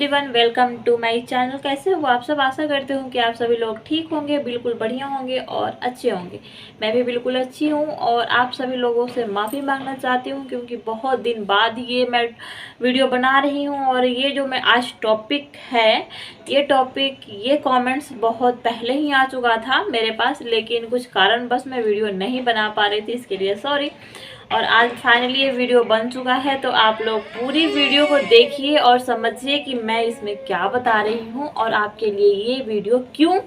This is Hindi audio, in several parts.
Everyone, welcome to my channel. कैसे हो आप सब? आशा करते हूँ कि आप सभी लोग ठीक होंगे, बिल्कुल बढ़िया होंगे और अच्छे होंगे। मैं भी बिल्कुल अच्छी हूँ और आप सभी लोगों से माफ़ी मांगना चाहती हूँ क्योंकि बहुत दिन बाद ये मैं वीडियो बना रही हूँ। और ये जो मैं आज टॉपिक है, ये कमेंट्स बहुत पहले ही आ चुका था मेरे पास, लेकिन कुछ कारणवश मैं वीडियो नहीं बना पा रही थी, इसके लिए सॉरी। और आज फाइनली ये वीडियो बन चुका है, तो आप लोग पूरी वीडियो को देखिए और समझिए कि मैं इसमें क्या बता रही हूँ और आपके लिए ये वीडियो क्यों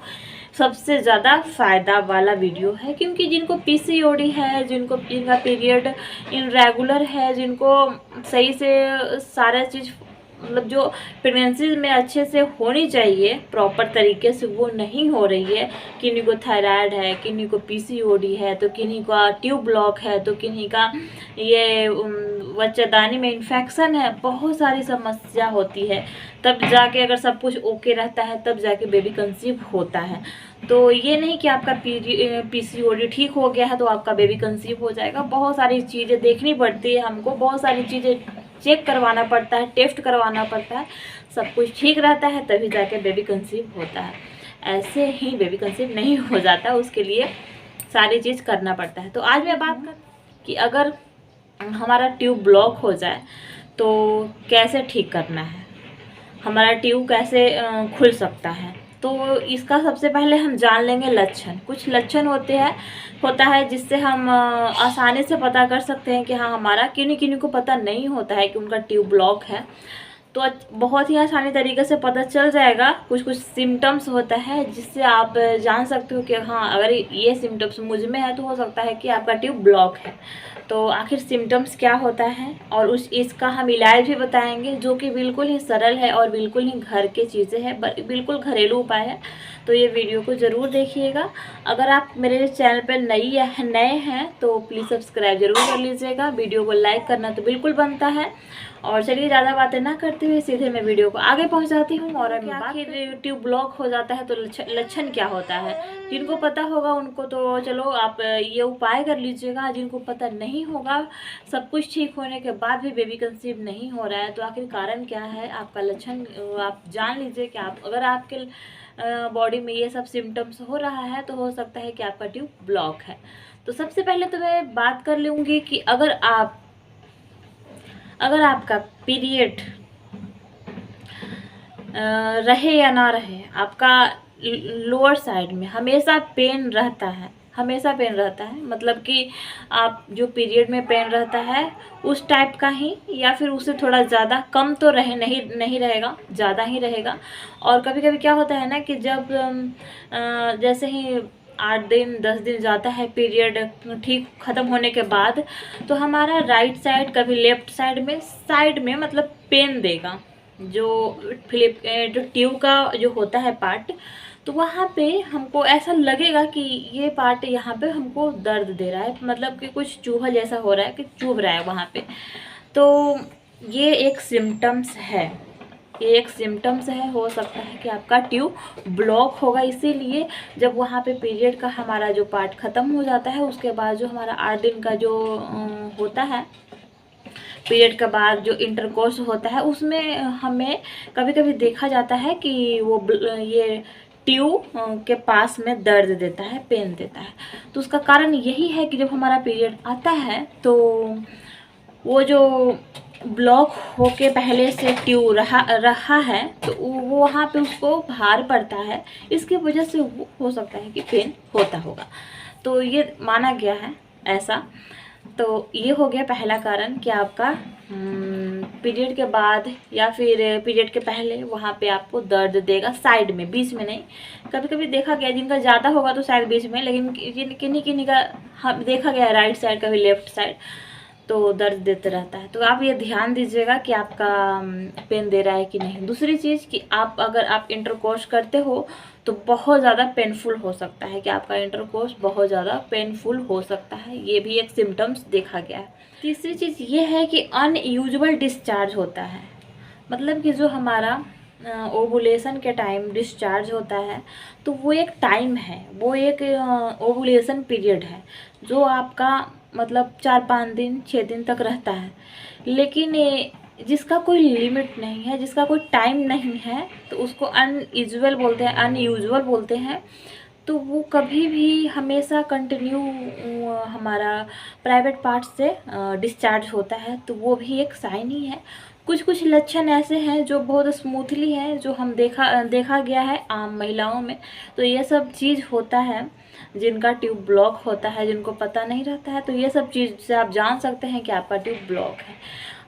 सबसे ज़्यादा फ़ायदा वाला वीडियो है। क्योंकि जिनको पीसीओडी है, जिनका पीरियड इरेगुलर है, जिनको सही से सारा चीज़ मतलब जो प्रेगनेंसी में अच्छे से होनी चाहिए प्रॉपर तरीके से, वो नहीं हो रही है। किन्हीं को थायराइड है, किन्हीं को पीसीओडी है, तो किन्हीं का ट्यूब ब्लॉक है, तो किन्हीं का ये बच्चेदानी में इन्फेक्शन है, बहुत सारी समस्या होती है। तब जाके अगर सब कुछ ओके रहता है तब जाके बेबी कंसीव होता है। तो ये नहीं कि आपका पीसीओडी ठीक हो गया है तो आपका बेबी कंसीव हो जाएगा। बहुत सारी चीज़ें देखनी पड़ती है हमको, बहुत सारी चीज़ें चेक करवाना पड़ता है, टेस्ट करवाना पड़ता है। सब कुछ ठीक रहता है तभी जाके बेबी कंसीव होता है। ऐसे ही बेबी कंसीव नहीं हो जाता, उसके लिए सारी चीज़ करना पड़ता है। तो आज मैं बात कर कि अगर हमारा ट्यूब ब्लॉक हो जाए तो कैसे ठीक करना है, हमारा ट्यूब कैसे खुल सकता है। तो इसका सबसे पहले हम जान लेंगे लक्षण। कुछ लक्षण होता है जिससे हम आसानी से पता कर सकते हैं कि हाँ हमारा, किन्हीं किन्हीं को पता नहीं होता है कि उनका ट्यूब ब्लॉक है, तो बहुत ही आसानी तरीके से पता चल जाएगा। कुछ कुछ सिम्टम्स होता है जिससे आप जान सकते हो कि हाँ अगर ये सिम्टम्स मुझ में है तो हो सकता है कि आपका ट्यूब ब्लॉक है। तो आखिर सिम्टम्स क्या होता है और इसका हम इलाज भी बताएंगे, जो कि बिल्कुल ही सरल है और बिल्कुल ही घर के चीज़ें हैं, बिल्कुल घरेलू उपाय है। तो ये वीडियो को ज़रूर देखिएगा। अगर आप मेरे चैनल पर नए हैं तो प्लीज़ सब्सक्राइब जरूर कर लीजिएगा। वीडियो को लाइक करना तो बिल्कुल बनता है। और चलिए ज़्यादा बातें ना करते हुए सीधे मैं वीडियो को आगे पहुंचाती हूँ। और आखिर ट्यूब ब्लॉक हो जाता है तो लक्षण क्या होता है, जिनको पता होगा उनको तो चलो आप ये उपाय कर लीजिएगा। जिनको पता नहीं होगा, सब कुछ ठीक होने के बाद भी बेबी कंसीव नहीं हो रहा है, तो आखिर कारण क्या है, आपका लक्षण आप जान लीजिए कि अगर आपके बॉडी में ये सब सिम्टम्स हो रहा है तो हो सकता है कि आपका ट्यूब ब्लॉक है। तो सबसे पहले तो मैं बात कर लूँगी कि अगर आपका पीरियड रहे या ना रहे, आपका लोअर साइड में हमेशा पेन रहता है, मतलब कि आप जो पीरियड में पेन रहता है उस टाइप का ही, या फिर उससे थोड़ा ज़्यादा, कम तो नहीं रहेगा, ज़्यादा ही रहेगा। और कभी कभी क्या होता है ना कि जब जैसे ही 8 दिन 10 दिन जाता है पीरियड ठीक ख़त्म होने के बाद, तो हमारा राइट साइड कभी लेफ्ट साइड में मतलब पेन देगा। जो ट्यूब का जो होता है पार्ट, तो वहाँ पे हमको ऐसा लगेगा कि ये पार्ट यहाँ पे हमको दर्द दे रहा है, मतलब कि कुछ चूहा जैसा हो रहा है कि चुभ रहा है वहाँ पे। तो ये एक सिम्टम्स है, हो सकता है कि आपका ट्यूब ब्लॉक होगा। इसीलिए जब वहाँ पे पीरियड का हमारा जो पार्ट ख़त्म हो जाता है, उसके बाद जो हमारा 8 दिन का जो होता है, पीरियड के बाद जो इंटरकोर्स होता है, उसमें हमें कभी कभी देखा जाता है कि ये ट्यूब के पास में दर्द देता है, पेन देता है। तो उसका कारण यही है कि जब हमारा पीरियड आता है तो वो जो ब्लॉक होके पहले से ट्यूब रहा है तो वो वहाँ पे उसको भार पड़ता है, इसकी वजह से वो हो सकता है कि पेन होता होगा। तो ये माना गया है ऐसा। तो ये हो गया पहला कारण कि आपका पीरियड के बाद या फिर पीरियड के पहले वहाँ पे आपको दर्द देगा, साइड में, बीच में नहीं। कभी कभी देखा गया जिनका ज़्यादा होगा तो शायद बीच में, लेकिन किन्हीं का देखा गया राइट साइड, कभी लेफ्ट साइड, तो दर्द देते रहता है। तो आप ये ध्यान दीजिएगा कि आपका पेन दे रहा है कि नहीं। दूसरी चीज़ कि अगर आप इंटरकोर्स करते हो तो बहुत ज़्यादा पेनफुल हो सकता है, कि आपका इंटरकोर्स बहुत ज़्यादा पेनफुल हो सकता है, ये भी एक सिम्टम्स देखा गया है। तीसरी चीज़ ये है कि अनयूजुअल डिस्चार्ज होता है, मतलब कि जो हमारा ओवुलेशन के टाइम डिस्चार्ज होता है, तो वो एक टाइम है, वो एक ओवुलेशन पीरियड है जो आपका मतलब 4-5 दिन 6 दिन तक रहता है। लेकिन जिसका कोई लिमिट नहीं है, जिसका कोई टाइम नहीं है, तो उसको अनयूजुअल बोलते हैं, अनयूजुअल बोलते हैं। तो वो कभी भी हमेशा कंटिन्यू हमारा प्राइवेट पार्ट से डिस्चार्ज होता है, तो वो भी एक साइन ही है। कुछ कुछ लक्षण ऐसे हैं जो बहुत स्मूथली हैं, जो हम देखा गया है आम महिलाओं में। तो ये सब चीज़ होता है, जिनका ट्यूब ब्लॉक होता है, जिनको पता नहीं रहता है, तो ये सब चीज़ से आप जान सकते हैं कि आपका ट्यूब ब्लॉक है।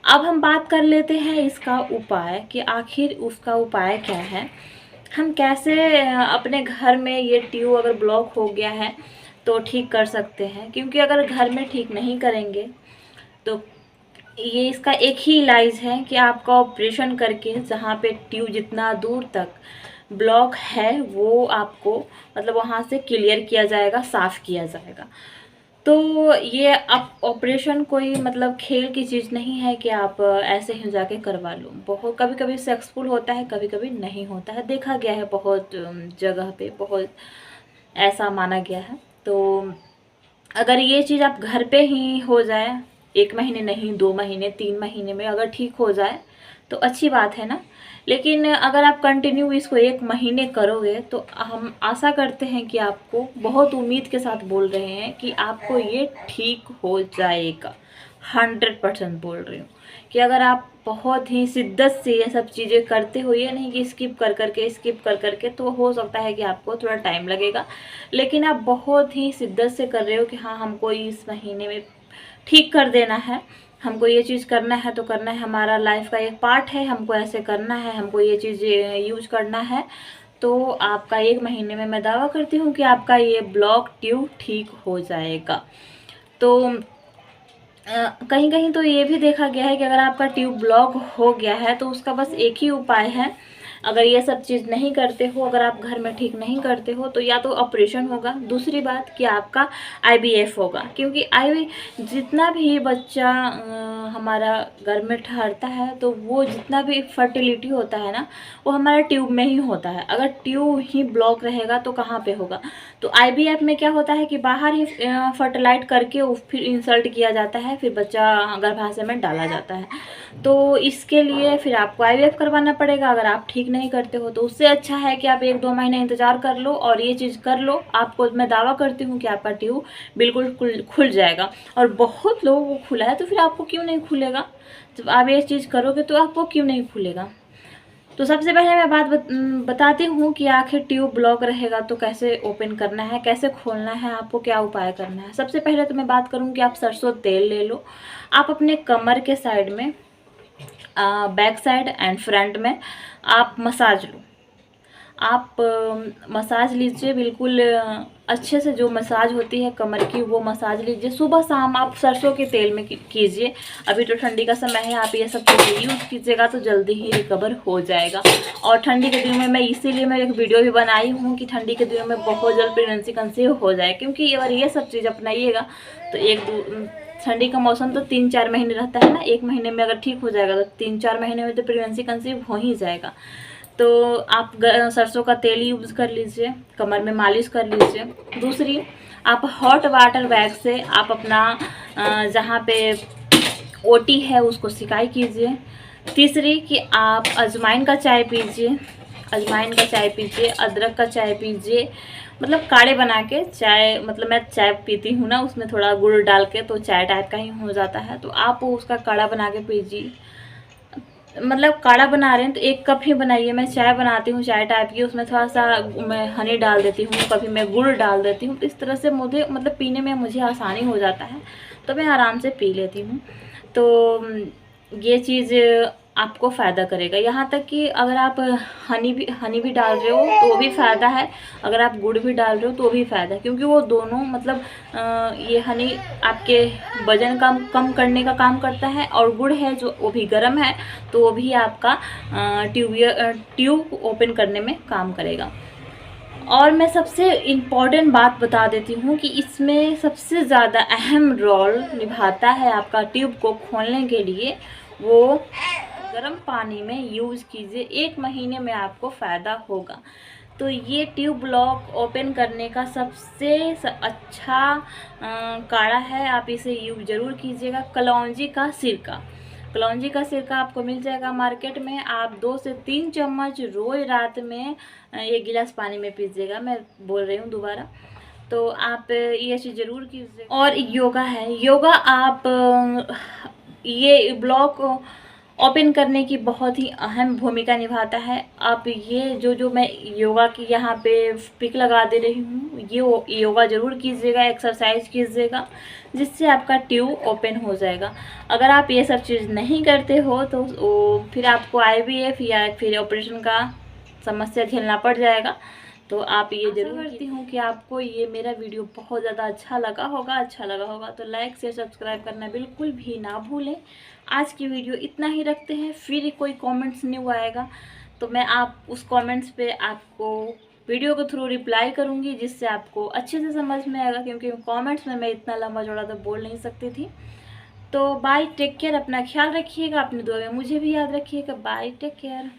अब हम बात कर लेते हैं इसका उपाय, कि आखिर उसका उपाय क्या है। हम कैसे अपने घर में ये ट्यूब अगर ब्लॉक हो गया है तो ठीक कर सकते हैं, क्योंकि अगर घर में ठीक नहीं करेंगे तो ये इसका एक ही इलाज है कि आपका ऑपरेशन करके जहाँ पे ट्यूब जितना दूर तक ब्लॉक है वो आपको मतलब वहाँ से क्लियर किया जाएगा, साफ़ किया जाएगा। तो ये अब ऑपरेशन कोई मतलब खेल की चीज़ नहीं है कि आप ऐसे ही जाके करवा लो। बहुत कभी कभी सक्सेसफुल होता है, कभी कभी नहीं होता है, देखा गया है बहुत जगह पे, बहुत ऐसा माना गया है। तो अगर ये चीज़ आप घर पे ही हो जाए, 1 महीने नहीं, 2 महीने, 3 महीने में अगर ठीक हो जाए तो अच्छी बात है ना। लेकिन अगर आप कंटिन्यू इसको 1 महीने करोगे तो हम आशा करते हैं कि आपको, बहुत उम्मीद के साथ बोल रहे हैं कि आपको ये ठीक हो जाएगा। 100% बोल रही हूँ कि अगर आप बहुत ही शिद्दत से ये सब चीज़ें करते हो, ये नहीं कि स्किप कर करके, तो हो सकता है कि आपको थोड़ा टाइम लगेगा। लेकिन आप बहुत ही शिद्दत से कर रहे हो कि हाँ हमको इस महीने में ठीक कर देना है, हमको ये चीज़ करना है तो करना है, हमारा लाइफ का एक पार्ट है, हमको ऐसे करना है, हमको ये चीज़ यूज करना है, तो आपका 1 महीने में मैं दावा करती हूँ कि आपका ये ब्लॉक ट्यूब ठीक हो जाएगा। तो कहीं कहीं तो ये भी देखा गया है कि अगर आपका ट्यूब ब्लॉक हो गया है तो उसका बस एक ही उपाय है। अगर ये सब चीज़ नहीं करते हो, अगर आप घर में ठीक नहीं करते हो, तो या तो ऑपरेशन होगा, दूसरी बात कि आपका आईवीएफ होगा। क्योंकि जितना भी बच्चा हमारा घर में ठहरता है तो वो जितना भी फर्टिलिटी होता है ना, वो हमारा ट्यूब में ही होता है। अगर ट्यूब ही ब्लॉक रहेगा तो कहाँ पे होगा। तो आईवीएफ में क्या होता है कि बाहर ही फर्टिलाइज करके फिर इंसल्ट किया जाता है, फिर बच्चा गर्भाशय में डाला जाता है। तो इसके लिए फिर आपको आईवीएफ करवाना पड़ेगा अगर आप ठीक नहीं करते हो। तो उससे अच्छा है कि आप 1-2 महीने इंतज़ार कर लो और ये चीज़ कर लो। आपको मैं दावा करती हूँ कि आपका ट्यूब बिल्कुल खुल जाएगा। और बहुत लोगों को खुला है, तो फिर आपको क्यों नहीं खुलेगा। जब आप ये चीज़ करोगे तो आपको क्यों नहीं खुलेगा। तो सबसे पहले मैं बताती हूँ कि आखिर ट्यूब ब्लॉक रहेगा तो कैसे ओपन करना है, कैसे खोलना है, आपको क्या उपाय करना है। सबसे पहले तो मैं बात करूँ कि आप सरसों तेल ले लो, आप अपने कमर के साइड में, बैक साइड एंड फ्रंट में आप मसाज लो। आप मसाज लीजिए बिल्कुल अच्छे से। जो मसाज होती है कमर की वो मसाज लीजिए। सुबह शाम आप सरसों के तेल में कीजिए। अभी तो ठंडी का समय है, आप ये सब चीज़ें यूज़ कीजिएगा तो जल्दी ही रिकवर हो जाएगा। और ठंडी के दिनों में मैं इसीलिए मैं एक वीडियो भी बनाई हूँ कि ठंडी के दिनों में बहुत जल्द प्रेगनेंसी कंसीव हो जाए। क्योंकि अगर ये सब चीज़ अपनाइएगा तो ठंडी का मौसम तो 3-4 महीने रहता है ना। 1 महीने में अगर ठीक हो जाएगा तो 3-4 महीने में तो प्रेगनेंसी कंसीव हो ही जाएगा। तो आप सरसों का तेल यूज़ कर लीजिए, कमर में मालिश कर लीजिए। दूसरी, आप हॉट वाटर बैग से आप अपना जहाँ पे ओटी है उसको सिकाई कीजिए। तीसरी कि आप अजवाइन का चाय पीजिए, अजवाइन का चाय पीजिए, अदरक का चाय पीजिए। मतलब काढ़े बना के चाय, मतलब मैं चाय पीती हूँ ना, उसमें थोड़ा गुड़ डाल के तो चाय टाइप का ही हो जाता है। तो आप उसका काढ़ा बना के पीजिए। मतलब काढ़ा बना रहे हैं तो 1 कप ही बनाइए। मैं चाय बनाती हूँ चाय टाइप की, उसमें थोड़ा सा मैं हनी डाल देती हूँ, कभी मैं गुड़ डाल देती हूँ। तो इस तरह से मुझे मतलब पीने में मुझे आसानी हो जाता है, तो मैं आराम से पी लेती हूँ। तो ये चीज़ आपको फ़ायदा करेगा। यहाँ तक कि अगर आप हनी भी डाल रहे हो तो वो भी फ़ायदा है, अगर आप गुड़ भी डाल रहे हो तो वो भी फ़ायदा है। क्योंकि वो दोनों मतलब ये हनी आपके वज़न कम करने का काम करता है, और गुड़ है जो वो भी गर्म है, तो वो भी आपका ट्यूब ओपन करने में काम करेगा। और मैं सबसे इम्पॉर्टेंट बात बता देती हूँ कि इसमें सबसे ज़्यादा अहम रोल निभाता है आपका ट्यूब को खोलने के लिए, वो गर्म पानी में यूज़ कीजिए। 1 महीने में आपको फ़ायदा होगा। तो ये ट्यूब ब्लॉक ओपन करने का सबसे काढ़ा है, आप इसे यूज़ ज़रूर कीजिएगा। कलौंजी का सिरका, कलौंजी का सिरका आपको मिल जाएगा मार्केट में। आप 2 से 3 चम्मच रोज़ रात में 1 गिलास पानी में पीजिएगा। मैं बोल रही हूँ दोबारा, तो आप ये चीज़ ज़रूर कीजिए। और योगा है, योगा आप ये ब्लॉक ओपन करने की बहुत ही अहम भूमिका निभाता है। आप ये जो मैं योगा की यहाँ पे पिक लगा दे रही हूँ, ये योगा ज़रूर कीजिएगा, एक्सरसाइज कीजिएगा, जिससे आपका ट्यूब ओपन हो जाएगा। अगर आप ये सब चीज़ नहीं करते हो तो फिर आपको IVF या फिर ऑपरेशन का समस्या झेलना पड़ जाएगा। तो आप ये जरूर करती हूँ कि आपको ये मेरा वीडियो बहुत ज़्यादा अच्छा लगा होगा तो लाइक शेयर सब्सक्राइब करना बिल्कुल भी ना भूलें। आज की वीडियो इतना ही रखते हैं, फिर कोई कमेंट्स न्यू आएगा तो मैं आप उस कमेंट्स पे आपको वीडियो के थ्रू रिप्लाई करूँगी, जिससे आपको अच्छे से समझ में आएगा, क्योंकि कमेंट्स में मैं इतना लंबा चौड़ा तो बोल नहीं सकती थी। तो बाय, टेक केयर, अपना ख्याल रखिएगा, अपनी दुआ में मुझे भी याद रखिएगा। Bye, take care.